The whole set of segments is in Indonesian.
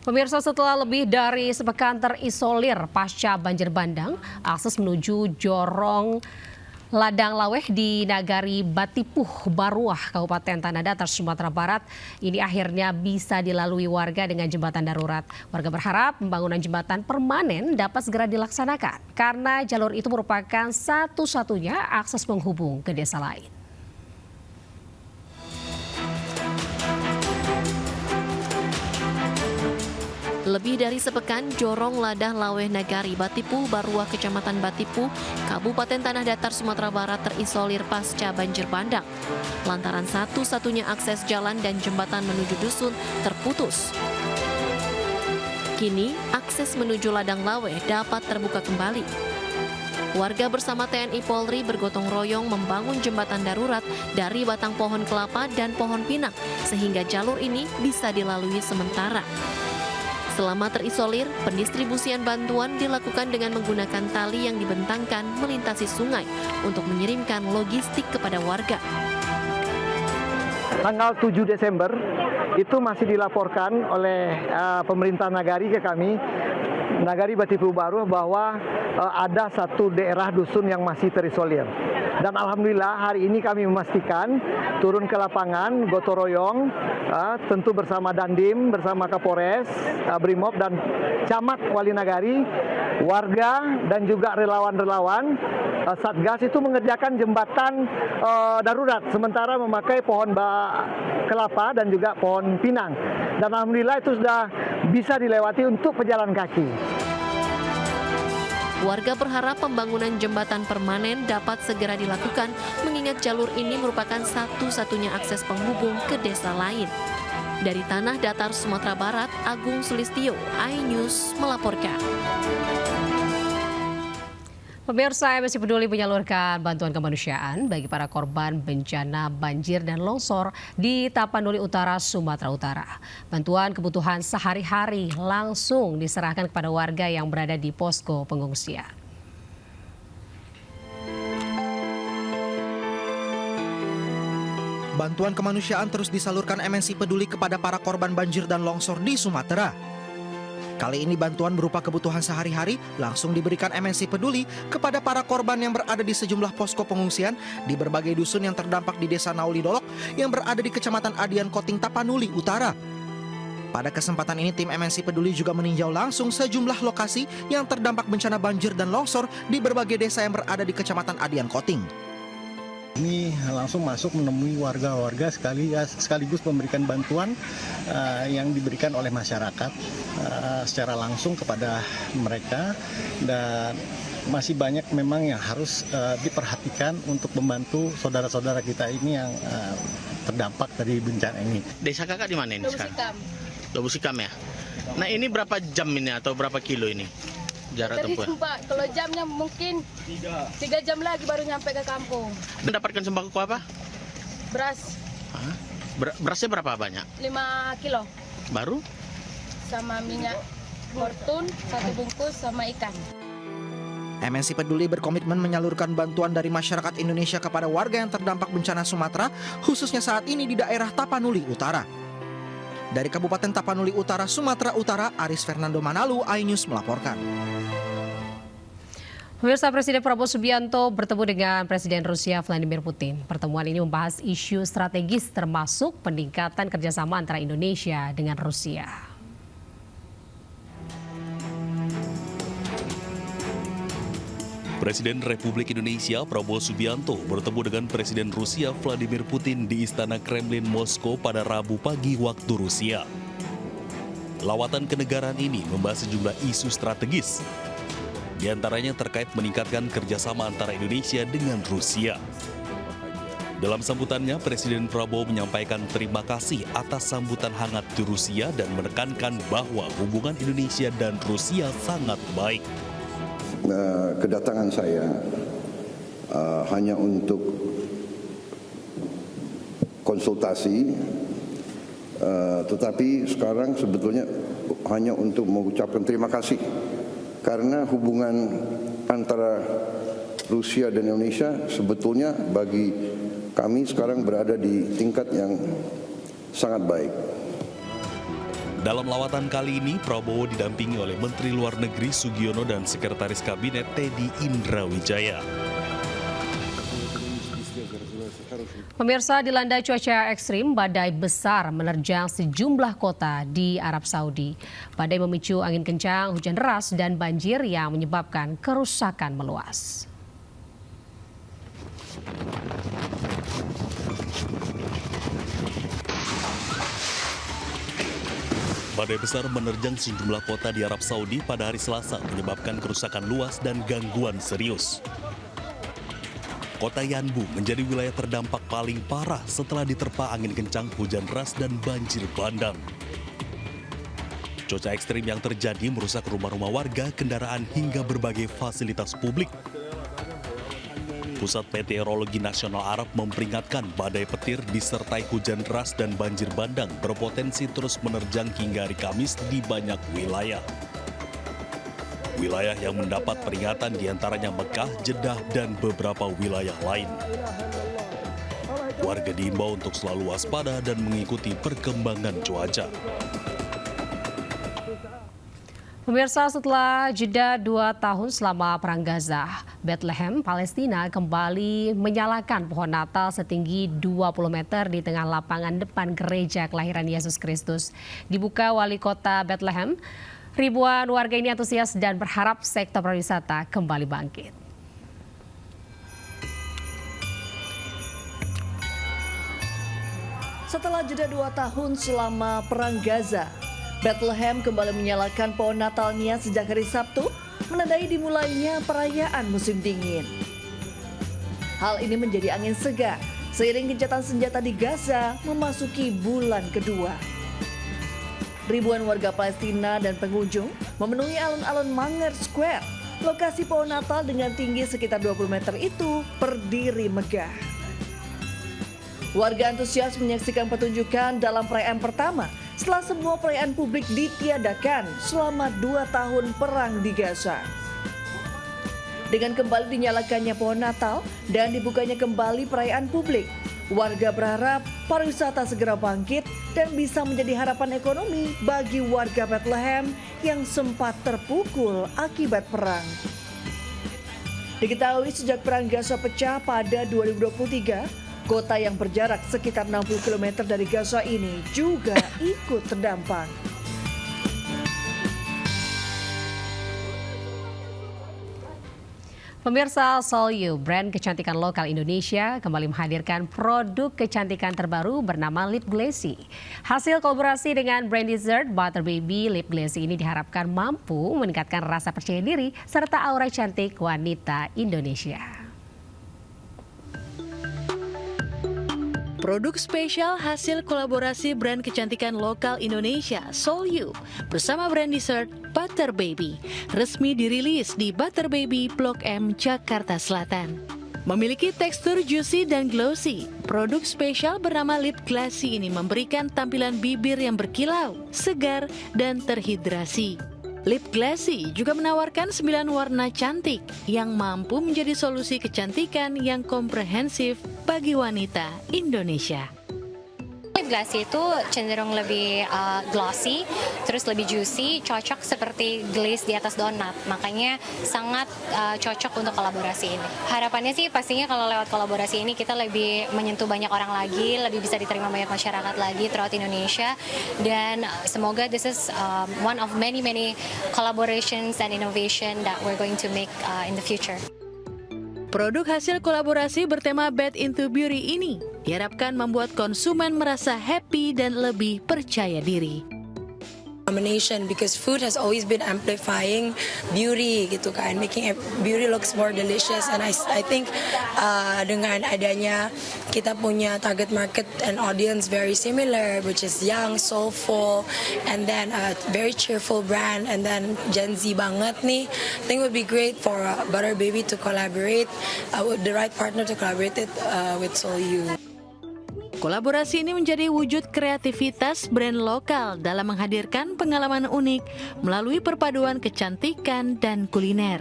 Pemirsa, setelah lebih dari sepekan terisolir pasca banjir bandang, akses menuju Jorong Ladang Laweh di Nagari Batipuh, Baruah, Kabupaten Tanah Datar, Sumatera Barat, ini akhirnya bisa dilalui warga dengan jembatan darurat. Warga berharap pembangunan jembatan permanen dapat segera dilaksanakan karena jalur itu merupakan satu-satunya akses penghubung ke desa lain. Lebih dari sepekan, Jorong Ladang Laweh Nagari Batipuh, Baruah, Kecamatan Batipuh, Kabupaten Tanah Datar, Sumatera Barat terisolir pasca banjir bandang. Lantaran satu-satunya akses jalan dan jembatan menuju dusun terputus. Kini, akses menuju Ladang Laweh dapat terbuka kembali. Warga bersama TNI Polri bergotong royong membangun jembatan darurat dari batang pohon kelapa dan pohon pinang, sehingga jalur ini bisa dilalui sementara. Selama terisolir, pendistribusian bantuan dilakukan dengan menggunakan tali yang dibentangkan melintasi sungai untuk mengirimkan logistik kepada warga. Tanggal 7 Desember itu masih dilaporkan oleh pemerintah Nagari ke kami, Nagari Batipuh Baruah, bahwa ada satu daerah dusun yang masih terisolir. Dan alhamdulillah hari ini kami memastikan turun ke lapangan, gotong royong, tentu bersama Dandim, bersama Kapolres, Brimob dan Camat Wali Nagari, warga dan juga relawan-relawan Satgas itu mengerjakan jembatan darurat sementara memakai pohon kelapa dan juga pohon pinang. Dan alhamdulillah itu sudah bisa dilewati untuk pejalan kaki. Warga berharap pembangunan jembatan permanen dapat segera dilakukan mengingat jalur ini merupakan satu-satunya akses penghubung ke desa lain. Dari Tanah Datar, Sumatera Barat, Agung Sulistyo, iNews melaporkan. Pemirsa, MNC Peduli menyalurkan bantuan kemanusiaan bagi para korban bencana banjir dan longsor di Tapanuli Utara, Sumatera Utara. Bantuan kebutuhan sehari-hari langsung diserahkan kepada warga yang berada di posko pengungsian. Bantuan kemanusiaan terus disalurkan MNC Peduli kepada para korban banjir dan longsor di Sumatera. Kali ini bantuan berupa kebutuhan sehari-hari langsung diberikan MNC Peduli kepada para korban yang berada di sejumlah posko pengungsian di berbagai dusun yang terdampak di Desa Nauli Dolok yang berada di Kecamatan Adian Koting, Tapanuli Utara. Pada kesempatan ini tim MNC Peduli juga meninjau langsung sejumlah lokasi yang terdampak bencana banjir dan longsor di berbagai desa yang berada di Kecamatan Adian Koting. Ini langsung masuk menemui warga-warga sekaligus memberikan bantuan yang diberikan oleh masyarakat secara langsung kepada mereka, dan masih banyak memang yang harus diperhatikan untuk membantu saudara-saudara kita ini yang terdampak dari bencana ini. Desa kakak di mana ini sekarang? Lobu Sikam ya. Nah ini berapa jam ini atau berapa kilo ini? Jarak tempuh. Pak, kalau jamnya mungkin 3 jam lagi baru nyampe ke kampung. Mendapatkan sembako apa? Beras. Berasnya berapa banyak? 5 kilo. Baru? Sama minyak fortun 1 bungkus sama ikan. MNC Peduli berkomitmen menyalurkan bantuan dari masyarakat Indonesia kepada warga yang terdampak bencana Sumatera, khususnya saat ini di daerah Tapanuli Utara. Dari Kabupaten Tapanuli Utara, Sumatera Utara, Aris Fernando Manalu, iNews melaporkan. Pemirsa, Presiden Prabowo Subianto bertemu dengan Presiden Rusia Vladimir Putin. Pertemuan ini membahas isu strategis termasuk peningkatan kerjasama antara Indonesia dengan Rusia. Presiden Republik Indonesia Prabowo Subianto bertemu dengan Presiden Rusia Vladimir Putin di Istana Kremlin Moskow pada Rabu pagi waktu Rusia. Lawatan kenegaraan ini membahas sejumlah isu strategis, di antaranya terkait meningkatkan kerjasama antara Indonesia dengan Rusia. Dalam sambutannya, Presiden Prabowo menyampaikan terima kasih atas sambutan hangat di Rusia dan menekankan bahwa hubungan Indonesia dan Rusia sangat baik. Kedatangan saya hanya untuk konsultasi, tetapi sekarang sebetulnya hanya untuk mengucapkan terima kasih karena hubungan antara Rusia dan Indonesia sebetulnya bagi kami sekarang berada di tingkat yang sangat baik. Dalam lawatan kali ini, Prabowo didampingi oleh Menteri Luar Negeri Sugiono dan Sekretaris Kabinet Teddy Indrawijaya. Pemirsa, dilanda cuaca ekstrim, badai besar menerjang sejumlah kota di Arab Saudi. Badai memicu angin kencang, hujan deras, dan banjir yang menyebabkan kerusakan meluas. Badai besar menerjang sejumlah kota di Arab Saudi pada hari Selasa, menyebabkan kerusakan luas dan gangguan serius. Kota Yanbu menjadi wilayah terdampak paling parah setelah diterpa angin kencang, hujan deras, dan banjir bandang. Cuaca ekstrim yang terjadi merusak rumah-rumah warga, kendaraan, hingga berbagai fasilitas publik. Pusat Meteorologi Nasional Arab memperingatkan badai petir disertai hujan deras dan banjir bandang berpotensi terus menerjang hingga hari Kamis di banyak wilayah. Wilayah yang mendapat peringatan diantaranya Mekah, Jeddah, dan beberapa wilayah lain. Warga diimbau untuk selalu waspada dan mengikuti perkembangan cuaca. Pemirsa, setelah jeda 2 tahun selama Perang Gaza, Bethlehem, Palestina kembali menyalakan pohon Natal setinggi 20 meter di tengah lapangan depan gereja kelahiran Yesus Kristus. Dibuka wali kota Bethlehem, ribuan warga ini antusias dan berharap sektor pariwisata kembali bangkit. Setelah jeda 2 tahun selama Perang Gaza, Bethlehem kembali menyalakan pohon Natalnya sejak hari Sabtu, menandai dimulainya perayaan musim dingin. Hal ini menjadi angin segar seiring gencatan senjata di Gaza memasuki bulan kedua. Ribuan warga Palestina dan pengunjung memenuhi alun-alun Manger Square. Lokasi pohon Natal dengan tinggi sekitar 20 meter itu berdiri megah. Warga antusias menyaksikan pertunjukan dalam perayaan pertama setelah semua perayaan publik ditiadakan selama 2 tahun perang di Gaza. Dengan kembali dinyalakannya pohon Natal dan dibukanya kembali perayaan publik, warga berharap pariwisata segera bangkit dan bisa menjadi harapan ekonomi bagi warga Bethlehem yang sempat terpukul akibat perang. Diketahui sejak Perang Gaza pecah pada 2023, kota yang berjarak sekitar 60 km dari Gaza ini juga ikut terdampak. Pemirsa, Solyu, brand kecantikan lokal Indonesia, kembali menghadirkan produk kecantikan terbaru bernama Lip Glassy. Hasil kolaborasi dengan brand dessert Butter Baby, Lip Glassy ini diharapkan mampu meningkatkan rasa percaya diri serta aura cantik wanita Indonesia. Produk spesial hasil kolaborasi brand kecantikan lokal Indonesia, Solyu, bersama brand dessert Butter Baby, resmi dirilis di Butter Baby Blok M, Jakarta Selatan. Memiliki tekstur juicy dan glossy, produk spesial bernama Lip Glassy ini memberikan tampilan bibir yang berkilau, segar, dan terhidrasi. Lip Glassy juga menawarkan 9 warna cantik yang mampu menjadi solusi kecantikan yang komprehensif bagi wanita Indonesia. Lip Glassy itu cenderung lebih glossy, terus lebih juicy, cocok seperti glaze di atas donat. Makanya sangat cocok untuk kolaborasi ini. Harapannya sih pastinya kalau lewat kolaborasi ini kita lebih menyentuh banyak orang lagi, lebih bisa diterima banyak masyarakat lagi throughout Indonesia. Dan semoga this is one of many collaborations and innovation that we're going to make in the future. Produk hasil kolaborasi bertema Bed into Beauty ini diharapkan membuat konsumen merasa happy dan lebih percaya diri. Combination because food has always been amplifying beauty gitu kan, making beauty looks more delicious, and I think dengan adanya kita punya target market and audience very similar, which is young, soulful, and then a very cheerful brand, and then Gen Z banget nih, I think it would be great for Butter Baby to collaborate with the right partner to collaborate it with Solyu. Kolaborasi ini menjadi wujud kreativitas brand lokal dalam menghadirkan pengalaman unik melalui perpaduan kecantikan dan kuliner.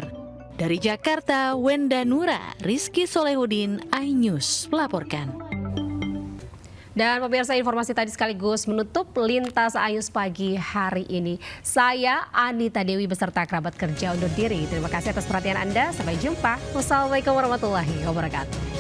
Dari Jakarta, Wenda Nura, Rizky Solehudin, iNews melaporkan. Dan pemirsa, informasi tadi sekaligus menutup Lintas Ayus pagi hari ini. Saya Anita Dewi beserta kerabat kerja undur diri. Terima kasih atas perhatian Anda. Sampai jumpa. Wassalamualaikum warahmatullahi wabarakatuh.